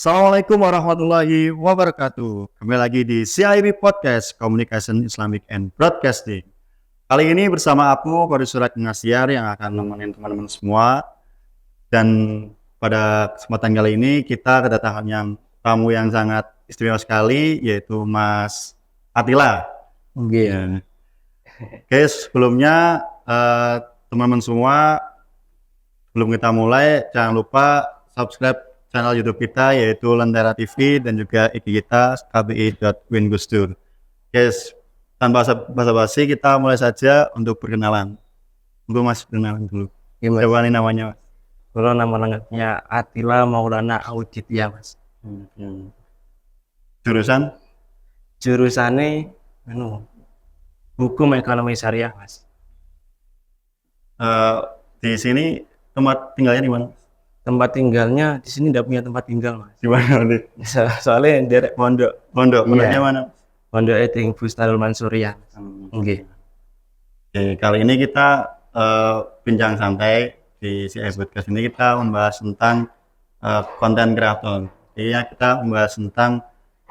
Assalamualaikum warahmatullahi wabarakatuh. Kembali lagi di CIB Podcast, Communication Islamic and Broadcasting. Kali ini bersama aku, Kori Surat Ngasiar, yang akan nemenin teman-teman semua. Dan pada kesempatan kali ini kita kedatangan tamu yang sangat istimewa sekali, yaitu Mas Atila. Ya. Oke, sebelumnya teman-teman semua, sebelum kita mulai, jangan lupa subscribe channel YouTube kita, yaitu Lentera TV, dan juga IG kita kbi.wingustur. Guys, tanpa basa-basi kita mulai saja untuk perkenalan. Gue Mas perkenalan dulu. Siapa nih namanya, Mas? Kalau nama lengkapnya Atila Maulana Audit ya, Mas. Jurusan? Jurusannya Hukum Ekonomi Syariah, Mas. Di sini tempat tinggalnya di mana? Tempat tinggalnya di sini tidak punya tempat tinggal, Mas. Di mana nih? Soalnya derek pondok. Pondoknya mana? Pondok Eting Bustarul Mansuriah. Oke. Oke, kali ini kita bincang santai di CIB Podcast ini. Kita membahas tentang konten kreator. Jadi ya, kita membahas tentang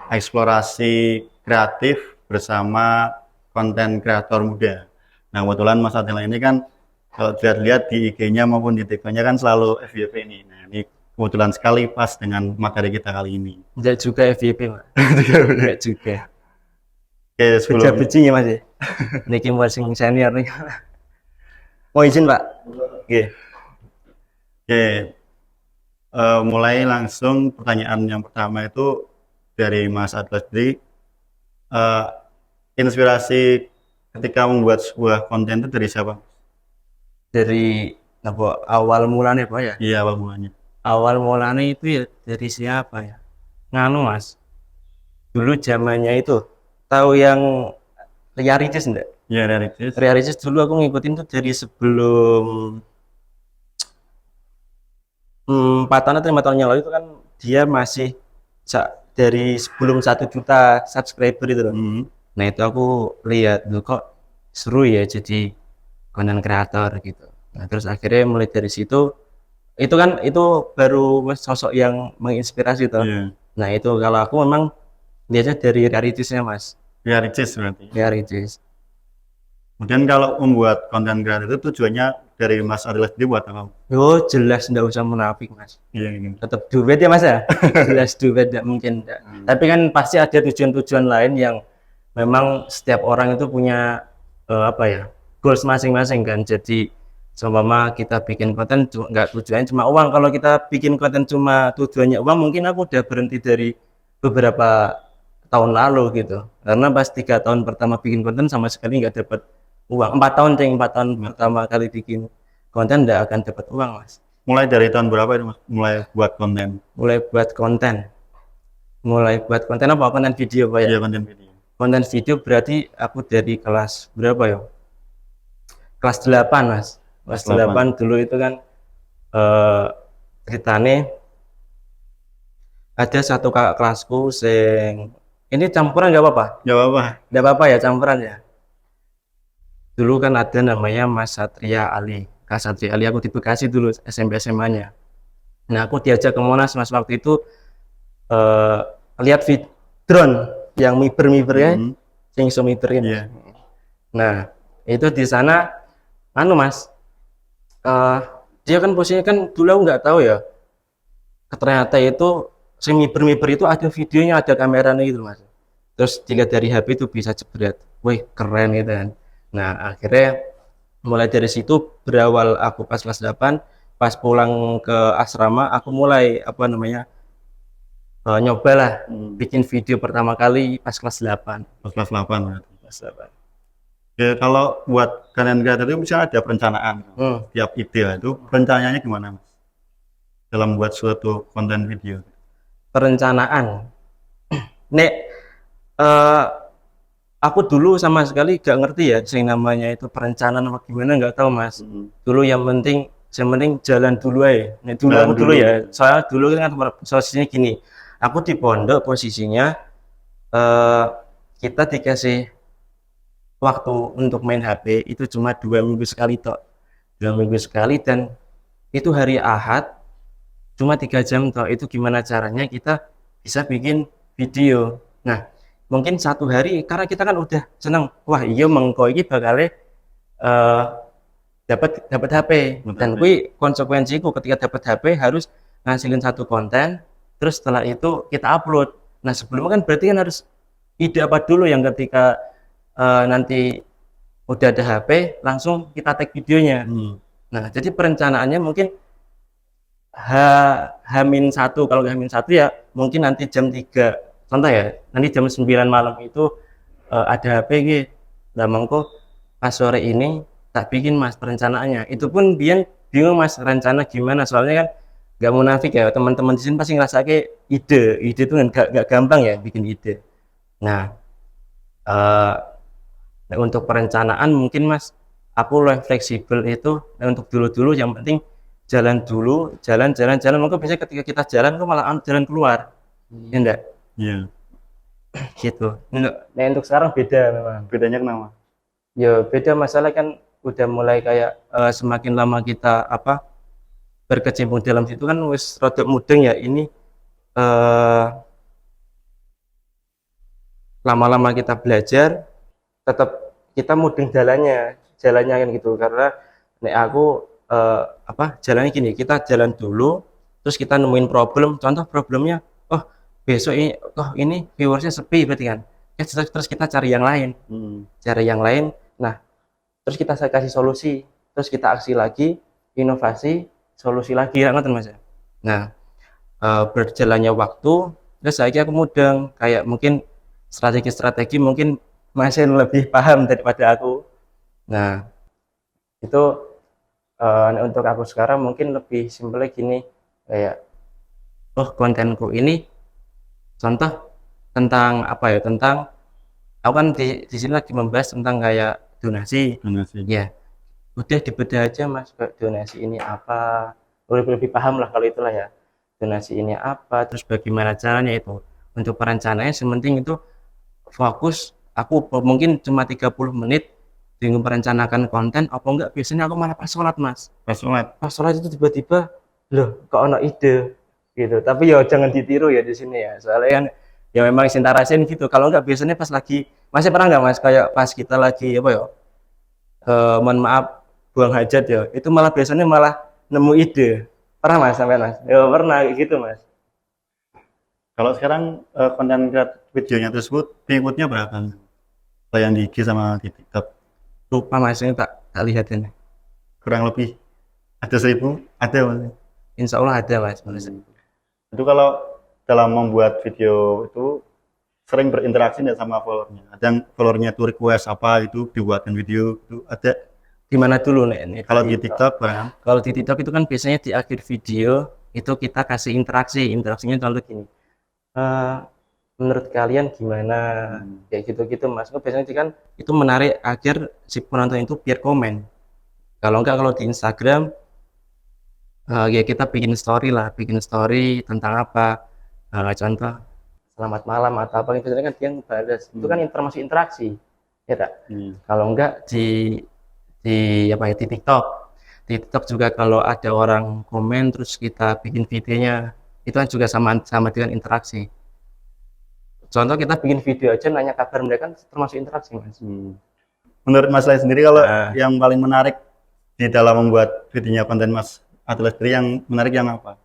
eksplorasi kreatif bersama konten kreator muda. Nah, kebetulan Mas Atila ini kan kalau dilihat di IG-nya maupun di TikTok-nya kan selalu FYP ini. Nah, ini kebetulan sekali pas dengan materi kita kali ini. Tidak juga FYP, Mas. Tidak juga. Oke, sebelum Beci-becinya, Mas. Niki masing senior nih. Mau izin, Pak? Oke. Oke. Mulai langsung pertanyaan yang pertama itu dari Mas Atlas sendiri. Inspirasi ketika membuat sebuah konten itu dari siapa? Dari awal mulanya, Pak ya? Iya, awal mulanya. Awal mulanya itu ya dari siapa ya? Mas. Dulu zamannya itu tahu yang Ria Ricis enggak? Iya, dari itu. Ria Ricis dulu aku ngikutin tuh dari sebelum 4 tahun atau 5 tahun yang lalu itu kan dia masih dari sebelum 1 juta subscriber itu loh. Nah itu aku lihat tuh kok seru ya jadi konten kreator gitu. Nah terus akhirnya mulai dari situ itu baru sosok yang menginspirasi tuh. Iya. Nah itu kalau aku memang lihatnya dari realitasnya, Mas. Ria Ricis berarti. Realitas. Kemudian kalau membuat konten kreator itu tujuannya dari Mas Atlas sendiri buat apa? Oh jelas nggak usah munafik, Mas. Iya, gitu. Tetap duit ya, Mas ya. Jelas duit nggak mungkin enggak. Tapi kan pasti ada tujuan-tujuan lain yang memang setiap orang itu punya goals masing-masing kan. Jadi seumpama kita bikin konten nggak tujuannya cuma uang. Kalau kita bikin konten cuma tujuannya uang, mungkin aku udah berhenti dari beberapa tahun lalu gitu. Karena pas 3 tahun pertama bikin konten sama sekali nggak dapat uang. 4 tahun pertama kali bikin konten nggak akan dapat uang, Mas. Mulai dari tahun berapa itu, Mas? Mulai buat konten? Mulai buat konten apa? Konten video, Pak ya? Iya, konten video. Konten video berarti aku dari kelas berapa ya? Kelas 8, Mas. Kelas 8 dulu itu kan ceritanya ada satu kakak kelasku ini campuran nggak apa-apa? Nggak apa-apa ya campuran ya. Dulu kan ada namanya Mas Satria Ali. Kak Satria Ali aku di Bekasi dulu SMP SMA-nya. Nah aku diajak ke Monas, Mas, waktu itu lihat drone yang miber ya, yang iso miberin. Iya. Nah itu di sana Mas, dia kan posisinya kan dulu aku nggak tahu ya, ternyata itu si miber itu ada videonya, ada kameranya gitu, Mas. Terus dilihat dari HP itu bisa jebret, wih keren gitu kan. Nah akhirnya mulai dari situ berawal aku pas kelas 8, pas pulang ke asrama aku mulai nyoba lah bikin video pertama kali pas kelas 8. Pas kelas 8. Ya, kalau buat konten kreator itu misalnya ada perencanaan. Tiap ide itu perencanaannya gimana, Mas? Dalam buat suatu konten video. Perencanaan. Aku dulu sama sekali gak ngerti ya yang namanya itu perencanaan apa gimana, nggak tahu, Mas. Dulu yang penting jalan dulu aja. Nah, dulu ya. Soalnya dulu kan posisinya gini. Aku di pondok posisinya kita dikasih waktu untuk main HP itu cuma 2 minggu sekali toh. 2 minggu sekali dan itu hari Ahad cuma 3 jam toh, itu gimana caranya kita bisa bikin video. Nah, mungkin satu hari karena kita kan udah seneng, wah iya mengko iki bakal dapat HP, dan kui konsekuensiku ketika dapat HP harus ngasilin satu konten, terus setelah itu kita upload. Nah sebelumnya kan berarti kan harus ide apa dulu yang ketika nanti udah ada HP langsung kita tag videonya. Nah jadi perencanaannya mungkin H-1, kalau H-1 ya mungkin nanti jam 3 contoh ya, nanti jam 9 malam itu ada HP gitu. Nah mongko pas sore ini tak bikin mas perencanaannya. Itu pun bingung mas rencana gimana, soalnya kan nggak munafik ya, teman-teman di sini pasti ngerasa kayak ide itu nggak gampang ya bikin ide. Nah untuk perencanaan mungkin mas aku lebih fleksibel itu. Nah, untuk dulu yang penting jalan dulu, jalan maka biasanya ketika kita jalan kok malah jalan keluar, ya enggak? Iya. Gitu. Nah untuk sekarang beda memang. Bedanya kenapa? Ya beda, masalah kan udah mulai kayak semakin lama kita berkecimpung dalam situ kan wis rada mudeng ya ini, lama-lama kita belajar tetap kita mudeng jalannya kan gitu. Karena nek aku jalannya gini, kita jalan dulu terus kita nemuin problem, contoh problemnya besok ini viewersnya sepi berarti kan, terus kita cari yang lain. Nah terus kita kasih solusi, terus kita aksi lagi, inovasi, solusi lagi ya ngoten mas. Nah berjalannya waktu terus saya aku mudeng kayak mungkin strategi mungkin masih lebih paham daripada aku. Nah itu untuk aku sekarang mungkin lebih simpelnya gini, kayak kontenku ini contoh tentang tentang aku kan di sini lagi membahas tentang kayak donasi ya, udah dibedah aja mas kayak donasi ini apa, lebih paham lah kalau itulah ya, donasi ini apa, terus bagaimana caranya. Itu untuk perencanaannya sementing itu fokus aku mungkin cuma 30 menit dengan merencanakan konten, apa enggak biasanya aku malah pas sholat mas, pas sholat itu tiba-tiba loh kok ada ide gitu. Tapi ya jangan ditiru ya di sini ya, soalnya kan ya memang cinta rasain gitu. Kalau enggak biasanya pas lagi, masih pernah nggak mas kayak pas kita lagi mohon maaf buang hajat ya, itu malah biasanya malah nemu ide. Pernah mas sampai mas? Ya pernah gitu mas. Kalau sekarang konten videonya tersebut pengikutnya berapa? Yang di IG sama di TikTok? Lupa mas, ini tak lihat ini. Kurang lebih ada 1.000? Ada mas? Insya Allah ada mas. Itu kalau dalam membuat video itu sering berinteraksi nggak sama followernya? Ada yang followernya itu request apa itu dibuatkan video itu ada? Gimana dulu nih? Kalau di TikTok kan? Kalau di TikTok itu kan biasanya di akhir video itu kita kasih interaksinya contoh gini. Menurut kalian gimana, kayak gitu mas. Biasanya kan itu menarik akhir si penonton itu biar komen. Kalau enggak, kalau di Instagram ya kita bikin story tentang apa, contoh selamat malam atau apa, biasanya kan dia ngebalas. Itu kan termasuk interaksi ya tak? Kalau enggak di TikTok juga kalau ada orang komen terus kita bikin videonya, itu kan juga sama dengan interaksi. Contoh kita bikin video aja nanya kabar mereka, termasuk interaksi mas. Menurut mas Lai sendiri kalau yang paling menarik di dalam membuat videonya konten mas Atila sendiri, yang menarik yang apa?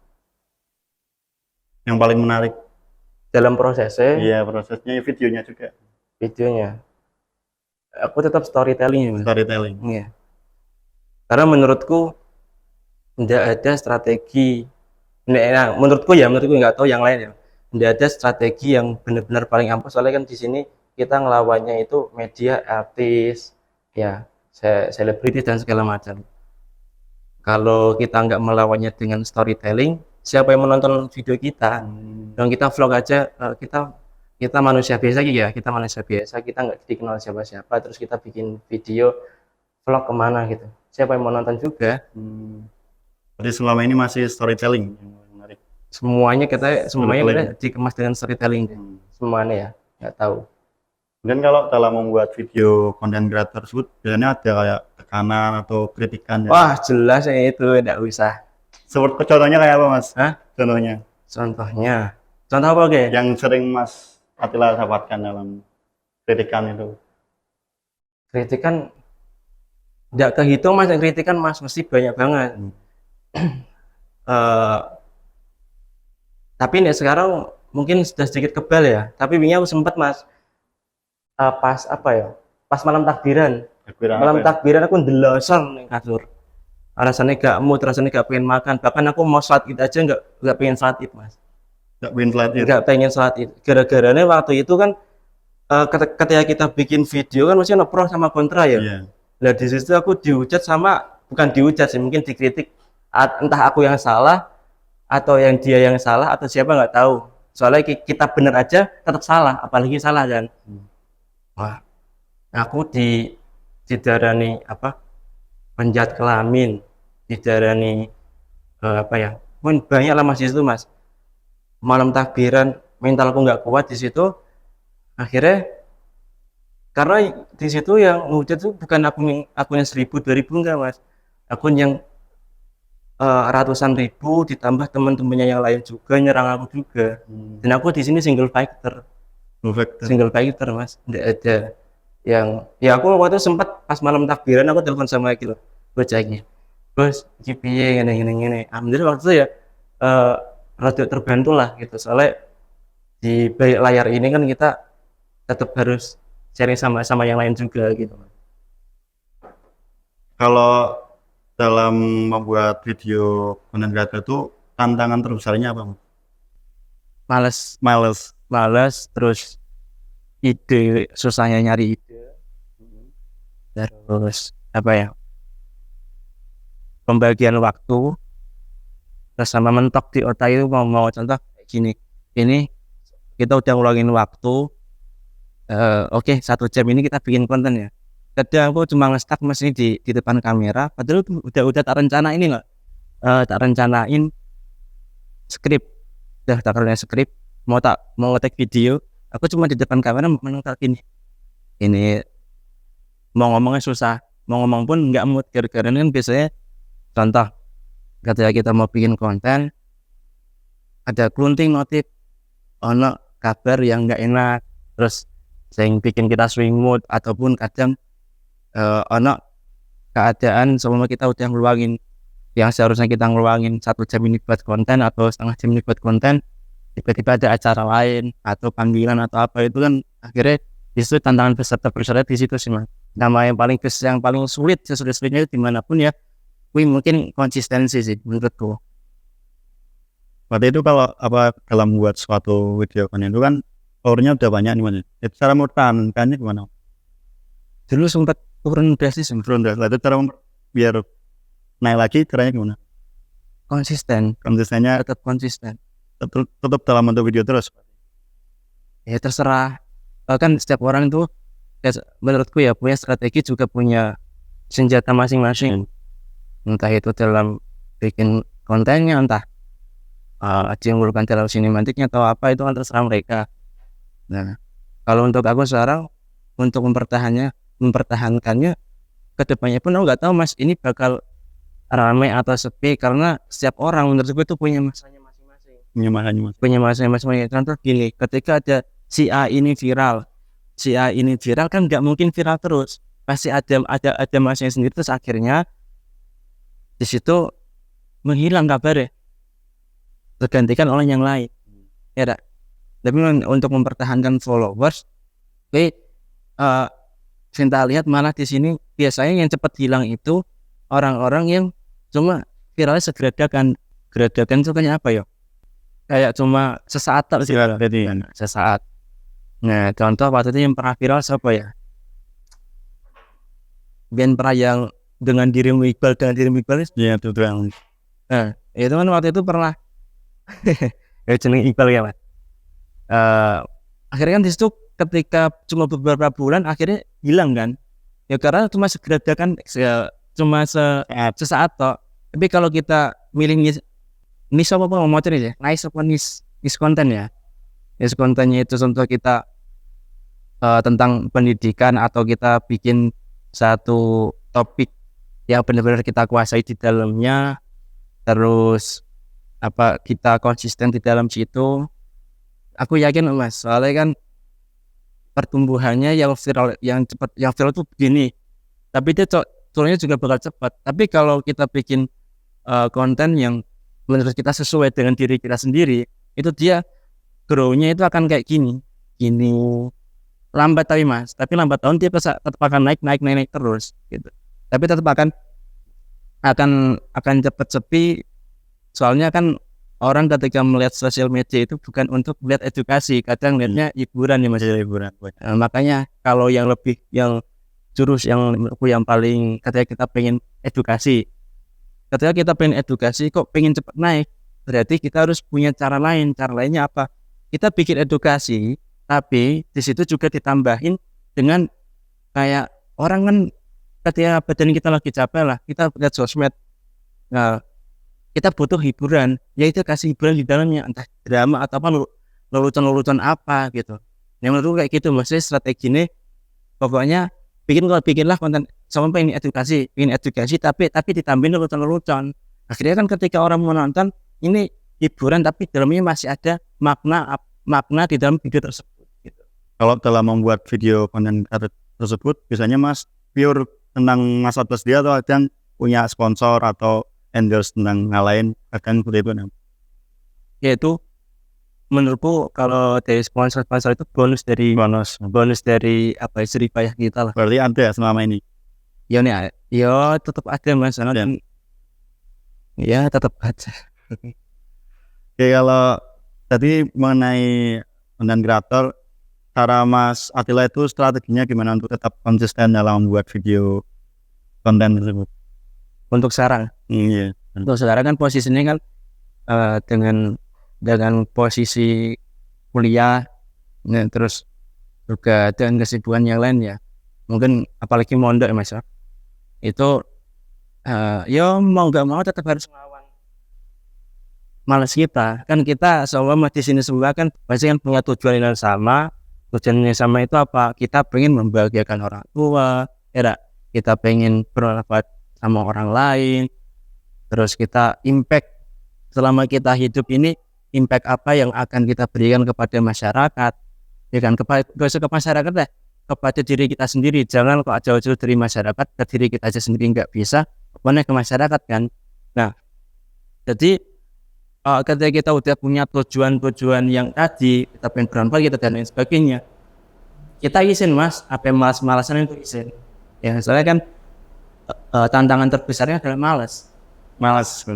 Yang paling menarik dalam prosesnya? Iya prosesnya, videonya juga. Videonya aku tetap storytelling mas. Storytelling. Iya. Karena menurutku tidak ada strategi. Nah, menurutku nggak tahu yang lain ya. Tidak ada strategi yang benar-benar paling ampuh, soalnya kan di sini kita ngelawannya itu media, artis, ya, selebriti dan segala macam. Kalau kita nggak melawannya dengan storytelling, siapa yang menonton video kita? Dan kita vlog aja, kita manusia biasa gitu ya, kita nggak dikenal siapa-siapa, terus kita bikin video vlog kemana gitu, siapa yang mau nonton juga. Jadi selama ini masih storytelling yang menarik. Semuanya kita dikemas dengan storytelling. Semuanya ya, nggak tahu. Dan kalau dalam membuat video konten creator tersebut biasanya ada kayak tekanan atau kritikan ya? Wah jelas ya itu, nggak usah. Seperti contohnya kayak apa Mas? Hah? Contohnya Contoh apa oke? yang sering Mas Atila dapatkan dalam kritikan itu. Kritikan nggak kehitung mas, yang kritikan mas mesti banyak banget. Eh, tapi nih sekarang mungkin sudah sedikit kebal ya. Tapi wingi aku sempat mas, pas apa ya? Pas malam takbiran. Takbiran Malam apa ya? takbiran aku ndelosor ning kasur. Rasanya gak mood, rasanya gak pengen makan. Bahkan aku mau sholat id aja nggak pengen sholat id mas. Nggak pengen slide it. Nggak pengen sholat id. Gara-garanya waktu itu kan ketika kita bikin video kan mesti pro sama kontra ya. Iya. Nah di situ aku dihujat sama, bukan dihujat sih, mungkin dikritik. Entah aku yang salah atau yang dia yang salah atau siapa nggak tahu. Soalnya kita bener aja tetap salah, apalagi salah kan. Wah, aku didarani apa? Penjahat kelamin, didarani apa ya? Pun banyak lah mas di situ mas. Malam takbiran mentalku nggak kuat di situ. Akhirnya karena di situ yang ngehujat tuh bukan akun yang 1000 2000 enggak mas, akun yang ratusan ribu ditambah teman-temannya yang lain juga nyerang aku juga. Dan aku di sini single fighter mas, nggak ada yang ya. Aku waktu itu sempat pas malam takbiran aku telepon sama gitu bocahnya, bos GPY gini alhamdulillah waktu itu ya rada terbantu lah gitu, soalnya di balik layar ini kan kita tetap harus sharing sama yang lain juga gitu. Kalau dalam membuat video konten kreator itu tantangan terbesarnya apa? Mas? Males, terus ide, susahnya nyari ide, terus apa ya, pembagian waktu, terus sama mentok di otak itu mau contoh kayak gini, ini kita udah ngulangin waktu, oke, 1 jam ini kita bikin konten ya. Kadang aku cuma nge-stuck mesin di depan kamera, padahal udah tak rencana ini nggak, tak rencanain skrip, udah tak rencanain skrip, mau ngetek video, aku cuma di depan kamera menonton ini mau ngomongnya susah, mau ngomong pun nggak mood, gara-gara kan biasanya contoh ketika kita mau bikin konten ada kelunting notif, ono kabar yang nggak enak, terus yang bikin kita swing mood, ataupun kadang ono keadaan sebelumnya kita udah ngeluangin yang seharusnya kita ngeluangin 1 jam ini buat konten atau setengah jam ini buat konten, tiba-tiba ada acara lain atau panggilan atau apa, itu kan akhirnya disitu tantangan peserta di situ sih mas. Nama yang paling sulit, sesulit-sulitnya dimanapun ya, mungkin konsistensi sih menurutku. Berarti itu kalau apa dalam membuat suatu video konten itu kan powernya udah banyak nih mas. Itu cara mempertahankannya gimana? Dulu sempat turun drastis, Lalu cara biar naik lagi caranya gimana? Konsistennya tetap konsisten. Tetap dalam bentuk video terus. Ya terserah, kan setiap orang itu ya, menurutku ya punya strategi, juga punya senjata masing-masing. Entah itu dalam bikin kontennya, entah diunggulkan dalam sinematiknya atau apa, itu kan terserah mereka. Nah, kalau untuk aku sekarang untuk mempertahankannya kedepannya pun aku nggak tahu mas, ini bakal ramai atau sepi, karena setiap orang menurut gue itu punya masanya masing-masing. Punya masing-masing. Contoh gini, ketika ada si A ini viral kan nggak mungkin viral terus, pasti ada masanya sendiri, terus akhirnya di situ menghilang kabarnya, tergantikan oleh yang lain ya dak. Tapi untuk mempertahankan followers, kita lihat malah di sini biasanya yang cepat hilang itu orang-orang yang cuma viralnya segeradakan itu kayak apa ya, kayak cuma sesaat sih, sesaat. Nah contoh waktu itu yang pernah viral siapa ya, pernah yang dengan dirimu Iqbal ya itu yang nah itu kan waktu itu pernah ya jeneng Iqbal ya mas. Akhirnya kan disitu ketika cuma beberapa bulan akhirnya hilang kan ya, karena cuma segeradakan, cuma sesaat toh. Tapi kalau kita milih niche apa mau cari ya, nice apa niche konten ya, niche kontennya itu contoh kita tentang pendidikan, atau kita bikin satu topik yang benar-benar kita kuasai di dalamnya, terus apa kita konsisten di dalam situ, aku yakin Mas, soalnya kan pertumbuhannya yang viral tuh begini, tapi dia turunnya juga bakal cepat. Tapi kalau kita bikin konten yang menurut kita sesuai dengan diri kita sendiri, itu dia grow-nya itu akan kayak gini lambat tapi lambat tahun dia tetap akan naik terus gitu. Tapi tetap akan cepat sepi, soalnya kan orang ketika melihat sosial media itu bukan untuk melihat edukasi, kadang lihatnya hiburan ya Mas. Hiburan. Makanya kalau yang jurus yang paling ketika kita pengen edukasi kok pengen cepat naik, berarti kita harus punya cara lainnya apa? Kita bikin edukasi, tapi di situ juga ditambahin dengan kayak orang kan ketika badan kita lagi capek lah, kita lihat sosmed, nah kita butuh hiburan, ya itu kasih hiburan di dalamnya, entah drama atau apa, lelucon apa gitu. Yang menurutku kayak gitu, maksudnya strategi ini pokoknya bikinlah konten sama pengen edukasi tapi ditambahin lelucon. Akhirnya kan ketika orang menonton ini hiburan tapi dalamnya masih ada makna di dalam video tersebut gitu. Kalau dalam membuat video konten tersebut biasanya Mas pure tentang Mas Atlas dia atau ada yang punya sponsor atau endorse tentang hal lain, akan seperti itu? Yaitu menurutku kalau dari sponsor itu bonus dari apa istri payah kita lah. Berarti ada selama ini? Ya tetap ada Mas, ya tetap ada. Oke, kalau tadi mengenai konten kreator, cara Mas Attila itu strateginya gimana untuk tetap konsisten dalam membuat video konten tersebut? Untuk sekarang, untuk sekarang kan posisinya kan dengan posisi kuliah, terus juga dengan kesibukan yang lain ya, mungkin apalagi mondok ya Mas, itu ya mau nggak mau tetap harus melawan malas kita. Kan kita semua di sini semua kan pasti kan punya tujuannya sama itu apa? Kita pengen membahagiakan orang tua, ya kita pengen bermanfaat sama orang lain, terus kita impact selama kita hidup ini, impact apa yang akan kita berikan kepada masyarakat, ya kan, ke masyarakat ya, kepada diri kita sendiri. Jangan kok jauh-jauh dari masyarakat, ke diri kita aja sendiri nggak bisa, pokoknya ke masyarakat kan. Nah, jadi ketika kita udah punya tujuan yang tadi, kita pengen bermanfaat, kita dan lain sebagainya, kita izin Mas, apa yang malas-malasan itu izin. Ya, soalnya kan tantangan terbesarnya adalah malas Mas.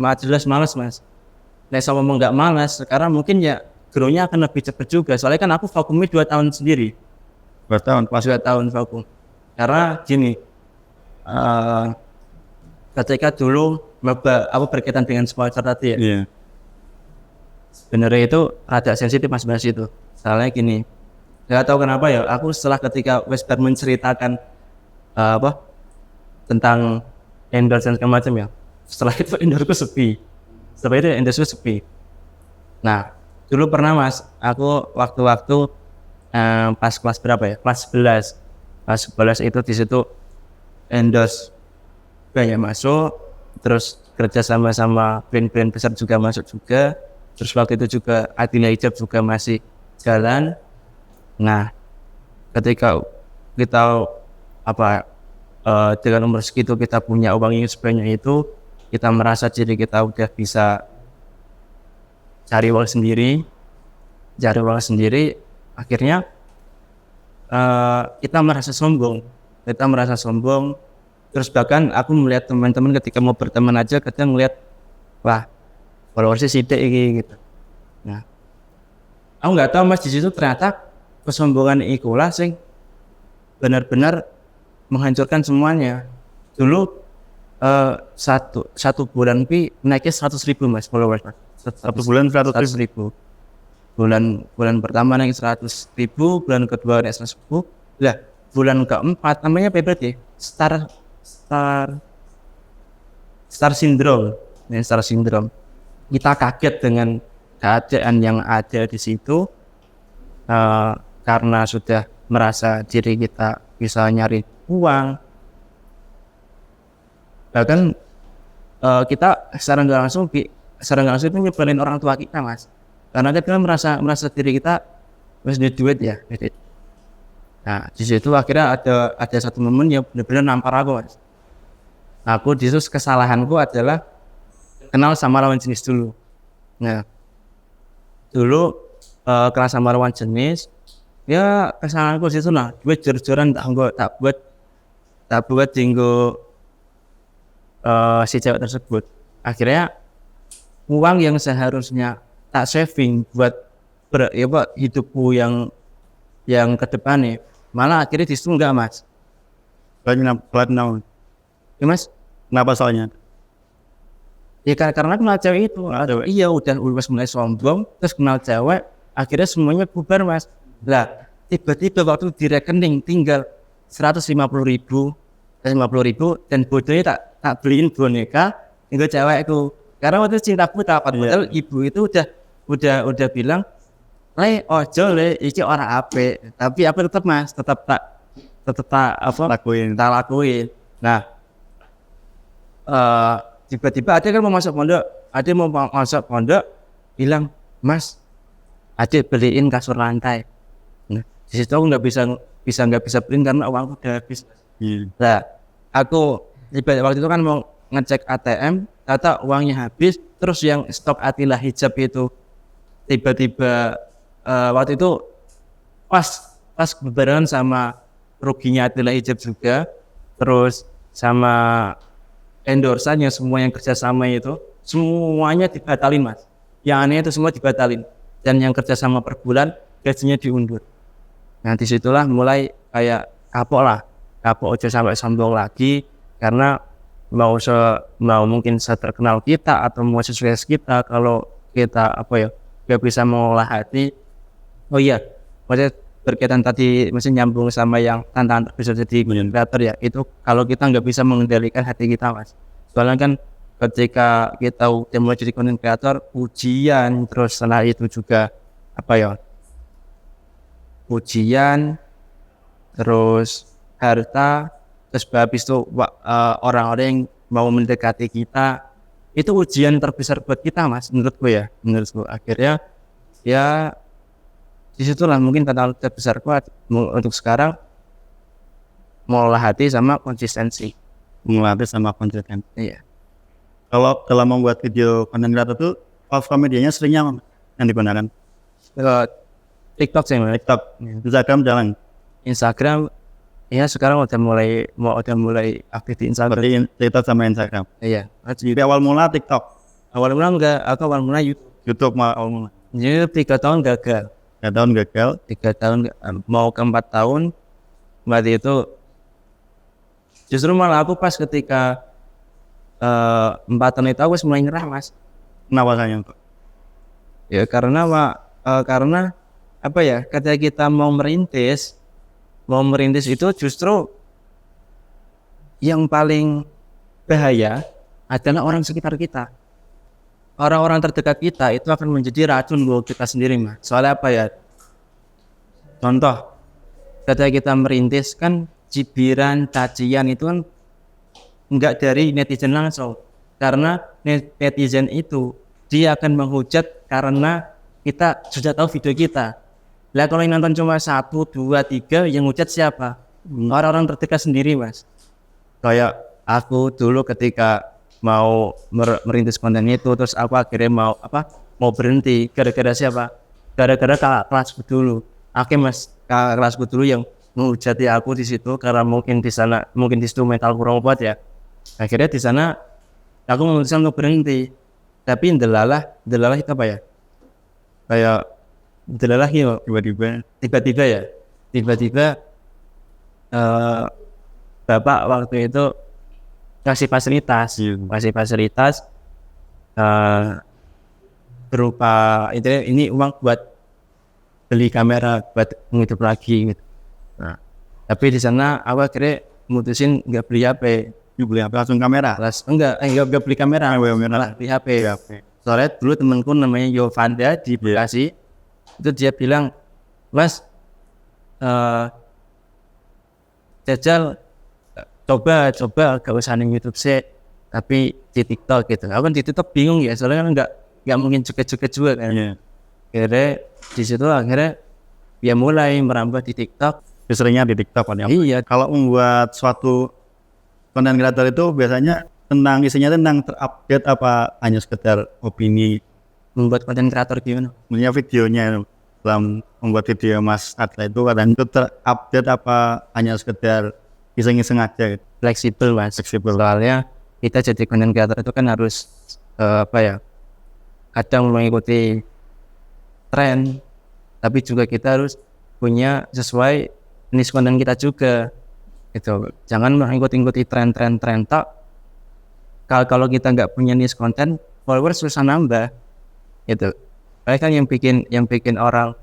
Nah, sama mau nggak malas, sekarang mungkin ya grow-nya akan lebih cepat juga. Soalnya kan aku vakumnya 2 tahun sendiri. 2 tahun? Pas 2 tahun vakum. Karena gini, ketika dulu aku berkaitan dengan sponsor tadi ya. Iya. Sebenarnya itu rada sensitif Mas bahas itu. Soalnya gini, nggak tahu kenapa ya, aku setelah ketika Wesper menceritakan tentang endorse dan macam ya, setelah itu endorse sepi. Nah, dulu pernah Mas, aku waktu pas kelas berapa ya? Kelas 11 itu di situ endorse banyak masuk, terus kerja sama brand-brand besar juga masuk juga. Terus waktu itu juga Attila Hijab juga masih jalan. Nah, ketika kita dengan umur segitu kita punya uang yang sebanyak itu, kita merasa diri kita udah bisa cari uang sendiri, akhirnya kita merasa sombong. Terus bahkan aku melihat teman-teman ketika mau berteman aja, kadang melihat, wah, followersnya sidik gitu. Nah, aku nggak tahu Mas, di situ ternyata kesombongan ikulah sing benar-benar menghancurkan semuanya. Dulu satu bulan naiknya 100.000 Mas followers. 1 bulan 100.000. Bulan pertama naik 100.000, bulan kedua naik 100.000. Lah, bulan keempat namanya PBT, Star Syndrome. Star Syndrome. Kita kaget dengan keadaan yang ada di situ, karena sudah merasa diri kita bisa nyari uang. Bahkan kita secara nggak langsung itu nyebelin orang tua kita, Mas. Karena kita merasa diri kita wis duit ya. Nah, di situ akhirnya ada satu momen yang benar-benar nampar aku, Mas. Aku di situ kesalahanku adalah kenal sama lawan jenis dulu. Nah, dulu kenal sama lawan jenis, ya kesalahanku di situ lah. Duit jor-joran tak buat dinggo si cewek tersebut. Akhirnya uang yang seharusnya tak saving buat hidupku yang ke depannya, malah akhirnya disitu enggak, Mas. Platinum. Ya, Mas. Kenapa soalnya? Ya karena kenal cewek itu. Iya, udah mulai sombong, terus kenal cewek, akhirnya semuanya bubar, Mas. Lah, tiba-tiba waktu di rekening tinggal 150.000 dan bodohnya tak beliin boneka itu cewekku. Karena waktu cinta buta, padahal ibu itu udah bilang, "Le, ojo le, iki ora apik." Tapi aku tetap, Mas, tetap lakuin. Nah, tiba-tiba ada kan mau masuk pondok, bilang, "Mas, adik beliin kasur lantai." Nah, di situ aku nggak bisa beliin karena uangku udah habis. Nah, aku waktu itu kan mau ngecek ATM, ternyata uangnya habis. Terus yang stok Attila hijab itu tiba-tiba waktu itu pas berbarengan sama ruginya Attila hijab juga, terus sama endorsan yang semua yang kerjasama itu semuanya dibatalin, Mas. Yang aneh itu semua dibatalin, dan yang kerjasama per bulan gajinya diundur. Nah, disitulah mulai kayak kapok ojo sampai sombong lagi, karena mau mungkin terkenal kita atau mau sukses kita, kalau kita gak bisa mengolah hati. Oh iya, maksudnya berkaitan tadi masih nyambung sama yang tantangan bisa jadi kreator ya, itu kalau kita nggak bisa mengendalikan hati kita, Mas. Soalnya kan ketika kita udah mulai jadi content creator, ujian, terus setelah itu juga ujian, terus harta, terus habis itu orang-orang yang mau mendekati kita, itu ujian terbesar buat kita, Mas, menurutku. Akhirnya ya disitulah mungkin tantangan terbesar kuat untuk sekarang, mengolah hati sama konsistensi. Iya. Kalau dalam membuat video konten kreator itu platform medianya seringnya yang digunakan? TikTok sih, Mas. TikTok, Instagram jalan. Instagram ya sekarang udah mulai aktif di Instagram. Berarti TikTok sama Instagram. Iya. Jadi awal mula TikTok. Awal mula YouTube awal mula. YouTube 3 tahun gagal. 3 tahun gagal. 3 tahun mau ke 4 tahun. Berarti itu justru malah aku pas ketika 4 tahun itu aku mulai nyerah, Mas. Kenapa sayang? Ya karena ketika kita mau merintis itu justru yang paling bahaya adalah orang sekitar kita. Orang-orang terdekat kita itu akan menjadi racun buat kita sendiri, Mas. Soalnya contoh, ketika kita merintis kan cibiran, cacian itu kan enggak dari netizen langsung. Karena netizen itu dia akan menghujat karena kita sudah tahu video kita. Lah kalau yang nonton cuma 1, 2, 3, yang hujat siapa? Orang-orang terdekat sendiri, Mas. Kayak aku dulu ketika mau merintis konten itu, terus aku akhirnya mau berhenti gara-gara siapa? Gara-gara kakak kelasku dulu. Mas, kakak kelasku dulu yang menghujati aku di situ karena mungkin di situ mental kurang kuat ya. Akhirnya di sana aku memutuskan untuk berhenti. Tapi delalah itu kayak delalah gitu. Tiba-tiba bapak waktu itu kasih fasilitas berupa ini uang buat beli kamera buat menghidup lagi gitu. Nah, tapi di sana aku akhirnya mutusin nggak beli HP. Langsung kamera? Nggak beli kamera, malah beli HP. Soalnya dulu temanku namanya Yovanda di Bekasi, itu dia bilang, "Mas, Jajal coba gak usah ning YouTube sih, tapi di TikTok gitu. Aku kan di TikTok bingung ya, soalnya kan nggak mungkin joget-joget juga kan. Iya. Akhirnya di situ akhirnya ya mulai merambah di TikTok. Seringnya di TikTok kan ya. Iya. Kalau membuat suatu konten kreator itu biasanya isinya tentang terupdate apa hanya sekedar opini? Membuat konten kreator gimana? Punya videonya dalam membuat video Mas Adla itu kadang itu terupdate apa hanya sekedar iseng-iseng aja gitu. Fleksibel Mas. Fleksibel. Soalnya kita jadi konten kreator itu kan harus kadang mengikuti tren, tapi juga kita harus punya sesuai niche konten kita juga gitu. Jangan mengikuti tren tak. Kalau kita nggak punya niche konten, followers susah nambah gitu. Kayak kan yang bikin orang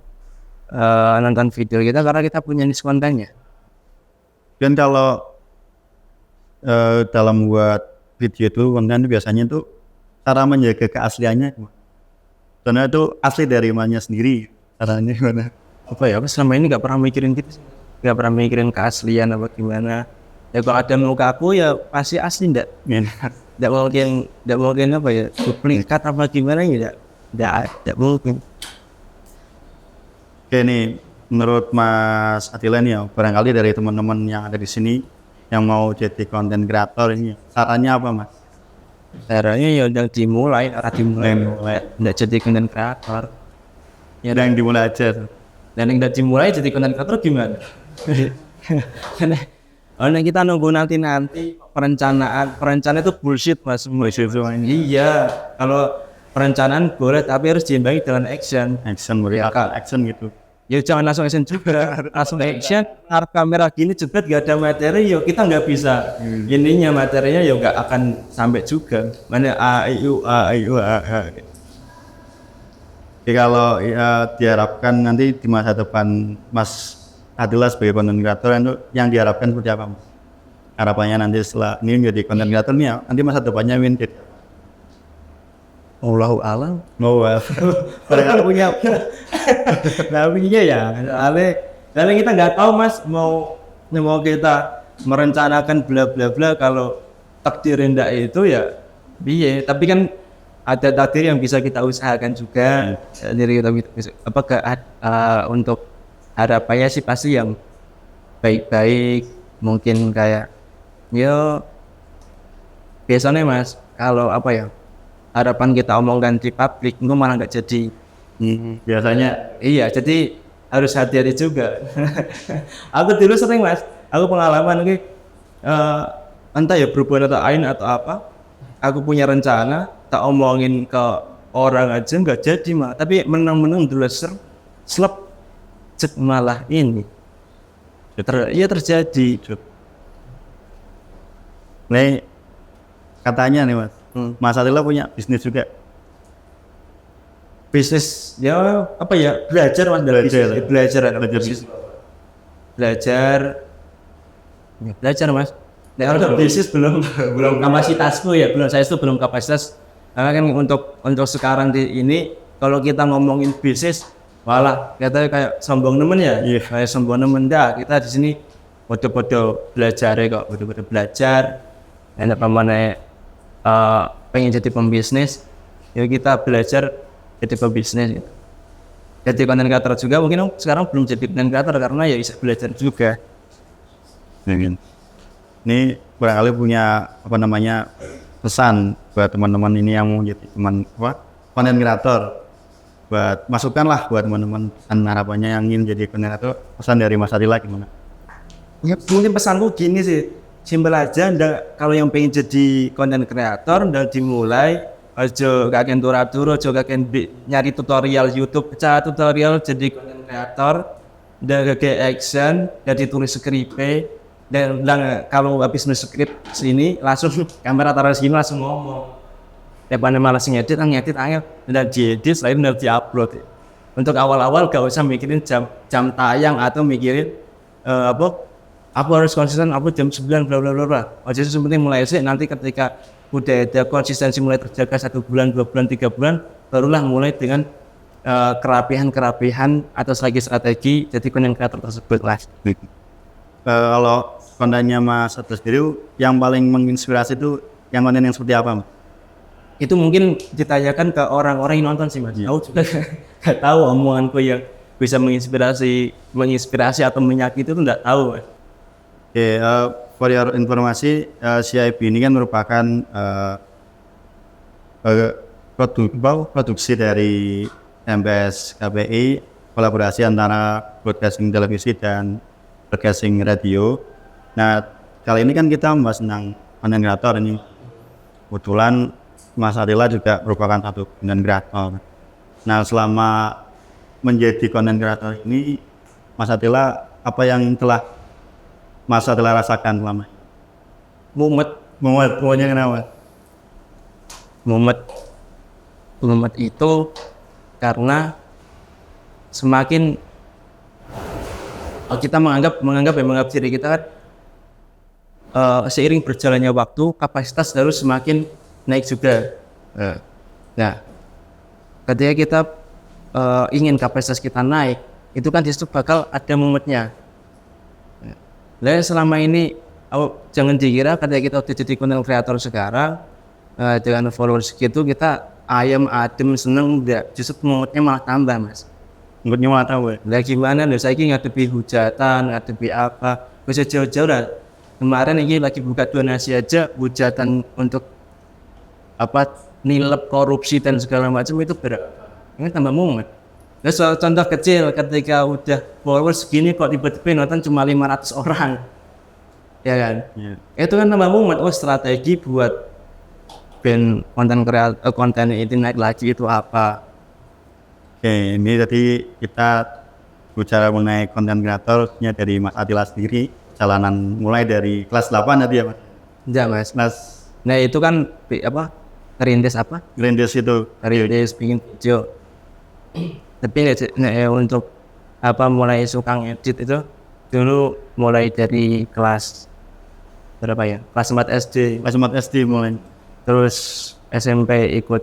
nonton video kita karena kita punya niche kontennya. Dan kalau dalam buat video itu konten itu biasanya tuh cara menjaga keasliannya karena itu asli dari mannya sendiri, caranya gimana? Apa ya, aku selama ini nggak pernah mikirin gitu, nggak pernah mikirin keaslian apa gimana. Ya kalau ada muka aku ya pasti asli, nggak mungkin apa ya duplikat apa gimana ya, nggak mungkin. Oke nih, menurut Mas Atila nih ya, barangkali dari teman-teman yang ada di sini yang mau jadi konten kreator ini, sarannya apa Mas? Caranya ya udah dimulai nggak jadi konten kreator. Ya yang dimulai aja. Dan yang udah dimulai jadi konten kreator gimana? Karena kita nunggu nanti perencanaan itu bullshit Mas. Iya, kalau perencanaan boleh tapi harus diimbangi dengan action gitu. Ya jangan langsung action juga, langsung action, arah kamera gini jebret gak ada materi, yo kita nggak bisa. Ininya materinya ya nggak akan sampai juga. Mana A. Jadi kalau diharapkan nanti di masa depan Mas Adila sebagai konten kreator itu yang diharapkan seperti apa Mas? Harapannya nanti setelah ini menjadi konten kreator nih ya, nanti masa depannya win. Allahu alam. Mereka punya. Tapi ya, soalnya kita nggak tahu Mas mau kita merencanakan bla bla bla kalau takdir rendah itu ya, biye. Tapi kan ada takdir yang bisa kita usahakan juga. Jadi kita bisa untuk harapannya sih pasti yang baik-baik, mungkin kayak biasanya Mas kalau harapan kita omongkan di publik itu malah nggak jadi. Biasanya iya, jadi harus hati-hati juga. Aku dulu sering Mas, aku pengalaman entah ya berhubungan atau lain atau apa, aku punya rencana tak omongin ke orang aja nggak jadi mah, tapi menang dulu malah ini terjadi. Nih katanya nih Mas, Mas Atila punya bisnis juga. Bisnis ya belajar Mas, belajar Mas. Nah, untuk bisnis belum kapasitasku ya, saya itu belum kapasitas. Karena kan untuk sekarang ini kalau kita ngomongin bisnis malah kita kayak sombong nemen ya. Kayak sombong nemen dah. Kita di sini bodoh-bodoh belajar kok, bodoh-bodoh belajar. Enak pamane pengen jadi pembisnis, ya kita belajar jadi pembisnis gitu. Jadi konten kreator juga mungkin sekarang belum jadi konten kreator karena ya bisa belajar juga. Ini barangkali punya pesan buat teman-teman ini yang mau jadi konten kreator, buat masukkanlah buat teman-teman harapannya yang ingin jadi konten kreator. Pesan dari Mas Atila gimana? Ya, mungkin pesanku gini sih, simpel aja. Kalau yang pengen jadi konten kreator dan dimulai, aja kakek turu, aja kakek nyari tutorial YouTube, tutorial jadi konten kreator, dan kakek action, dan ditulis skripnya, dan kalau habis nulis skrip sini langsung kamera taruh sini langsung ngomong. Daripada malas ngedit aja, dan diedit selain udah diupload. Untuk awal-awal gak usah mikirin jam tayang atau mikirin aku harus konsisten upload jam 9 bla bla bla. Jadi sepenting mulai sih, nanti ketika udah ada konsistensi mulai terjaga 1 bulan, 2 bulan, 3 bulan, barulah mulai dengan kerapihan atau strategi jadi konten kreator tersebut lah. Kalau kontennya Mas Atila sendiri yang paling menginspirasi itu yang konten yang seperti apa, Mas? Itu mungkin ditanyakan ke orang-orang yang nonton sih Mas. Aku juga nggak tahu omonganku yang bisa menginspirasi atau menyakiti itu nggak tahu Mas. Oke, for your informasi, CIB ini kan merupakan produksi dari MBS KPI, kolaborasi antara broadcasting televisi dan broadcasting radio. Nah, kali ini kan kita membahas tentang content creator ini. Kebetulan Mas Atila juga merupakan satu content creator. Nah, selama menjadi content creator ini, Mas Atila, apa yang telah Mas Atila rasakan selama ini? Mumet kenapa? Mumet itu karena semakin kita menganggap diri kita kan seiring berjalannya waktu kapasitas harus semakin naik juga. Nah, ketika kita ingin kapasitas kita naik, itu kan disitu bakal ada momennya. Nah, selama ini jangan dikira ketika kita udah jadi content creator sekarang dengan followers segitu kita ayam adem seneng, enggak, justru momennya malah tambah Mas. Menurutnya malah tahu ya? Lah gimana loh, saya ini ngadepi hujatan, ngadepi apa, bisa jauh-jauh lah. Kemarin ini lagi buka donasi aja, hujatan untuk apa, nilep korupsi dan segala macam itu berat. Ini tambah mumet. Nah, contoh kecil, ketika udah followers segini kok tiba-tiba nonton cuma 500 orang. Ya kan? Yeah. Itu kan tambah mumet. Oh, strategi buat band konten itu naik lagi itu apa? Oke, ini tadi kita bicara mengenai konten kreatornya dari Mas Atila sendiri, perjalanan mulai dari kelas 8 tadi ya Mas? Enggak Mas. Kelas Nah itu kan ngerintis ngerintis bikin video. Tapi untuk mulai suka ngedit itu dulu mulai dari kelas berapa ya? Kelas 4 SD. Kelas 4 SD mulai. Terus SMP ikut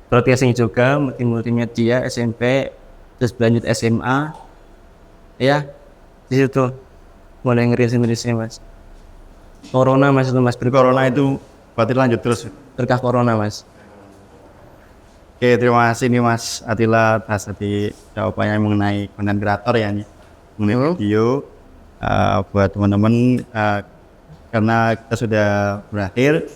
broadcasting juga, multimedia SMP, terus lanjut SMA. Ya, di situ mulai ngerisin Mas. Corona Mas itu Mas, Corona itu berarti lanjut terus. berkah Corona Mas. Oke, terima kasih nih Mas Atila atas tadi jawabannya mengenai konten kreator ya nih. Mengenai video buat teman-teman karena kita sudah berakhir.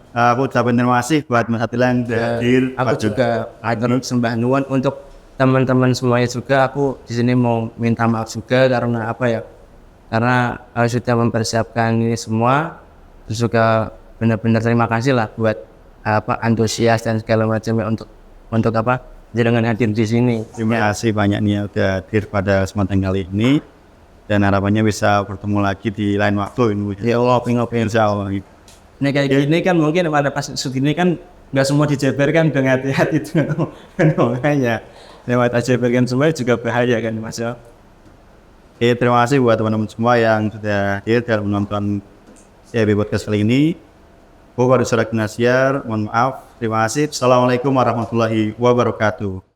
Aku ucapin terima kasih buat Mas Atila yang hadir. Aku juga atur sembah nuwun untuk teman-teman semuanya juga. Aku di sini mau minta maaf juga karena apa ya? Karena sudah mempersiapkan ini semua. Terus juga benar-benar terima kasih lah buat antusias dan segala macamnya untuk apa? Jangan hadir di sini. Terima kasih banyak nih yang udah hadir pada kesempatan kali ini dan harapannya bisa bertemu lagi di lain waktu ini. Ya Allah, ngopi Insya Allah. Nah kayak gini kan mungkin pada pas segini kan nggak semua dijabarkan dengan hati-hati itu makanya lewat jabarkan semua juga bahaya kan Mas ya. Oke, terima kasih buat teman-teman semua yang sudah hadir dan menonton CIB Podcast kali ini. Aku Produser Agnasyar, mohon maaf. Terima kasih. Assalamualaikum warahmatullahi wabarakatuh.